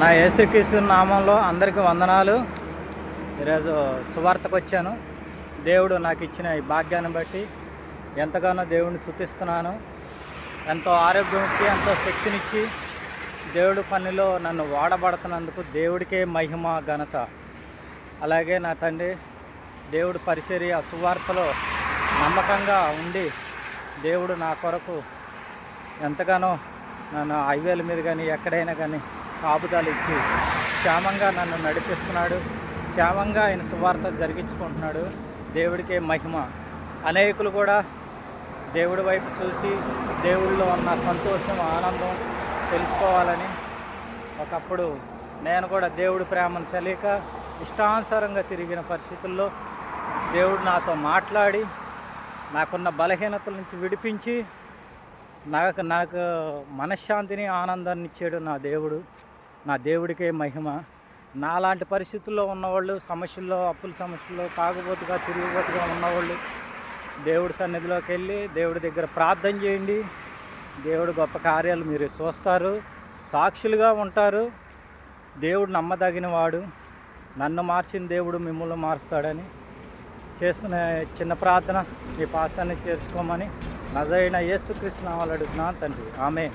నా యేసుక్రీస్తు నామంలో అందరికీ వందనాలు. ఈరోజు సువార్తకు వచ్చాను. దేవుడు నాకు ఇచ్చిన ఈ భాగ్యాన్ని బట్టి ఎంతగానో దేవుడిని స్తుతిస్తున్నాను. ఎంతో ఆరోగ్యం ఇచ్చి, ఎంతో శక్తినిచ్చి, దేవుడి పనిలో నన్ను వాడబడుతున్నందుకు దేవుడికే మహిమ ఘనత. అలాగే నా తండ్రి దేవుడు పరిచర్య సువార్తలో నమ్మకంగా ఉండి దేవుడు నా కొరకు ఎంతగానో నన్ను హైవేల మీద కానీ ఎక్కడైనా కానీ కాపుదాలు ఇచ్చి క్షేమంగా నన్ను నడిపిస్తున్నాడు. క్షేమంగా ఆయన సువార్త జరిగించుకుంటున్నాడు. దేవుడికే మహిమ. అనేకులు కూడా దేవుడి వైపు చూసి దేవుళ్ళలో ఉన్న సంతోషం, ఆనందం తెలుసుకోవాలని, ఒకప్పుడు నేను కూడా దేవుడి ప్రేమను తెలియక ఇష్టానుసారంగా తిరిగిన పరిస్థితుల్లో దేవుడు నాతో మాట్లాడి నాకున్న బలహీనతల నుంచి విడిపించి నాకు మనశ్శాంతిని, ఆనందాన్ని ఇచ్చాడు నా దేవుడు. నా దేవుడికే మహిమ. నాలాంటి పరిస్థితుల్లో ఉన్నవాళ్ళు, సమస్యల్లో, అప్పుల సమస్యల్లో, తాగుబోతుగా తిరుగుబోతుగా ఉన్నవాళ్ళు దేవుడి సన్నిధిలోకి వెళ్ళి దేవుడి దగ్గర ప్రార్థన చేయండి. దేవుడు గొప్ప కార్యాలు మీరు చూస్తారు, సాక్షులుగా ఉంటారు. దేవుడు నమ్మదగిన వాడు. నన్ను మార్చిన దేవుడు మిమ్మల్ని మారుస్తాడని చేస్తున్న చిన్న ప్రార్థన ఈ పాసాన్ని చేసుకోమని నజరైన యేసుక్రీస్తు నామములో అడుగుతున్నాను తండ్రి. ఆమేన్.